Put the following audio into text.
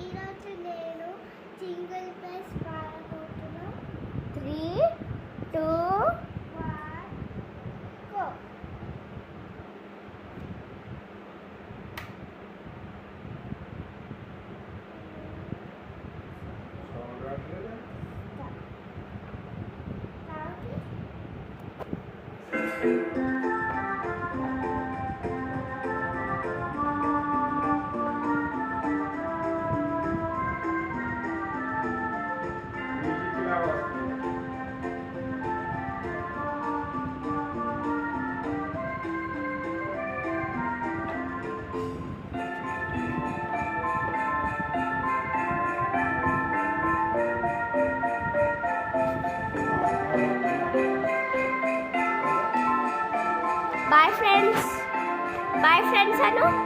ఈరోజు నేను single place పాడబోతున్నా. 3, 2, 1 go. Bye friends. Bye friends, Anu.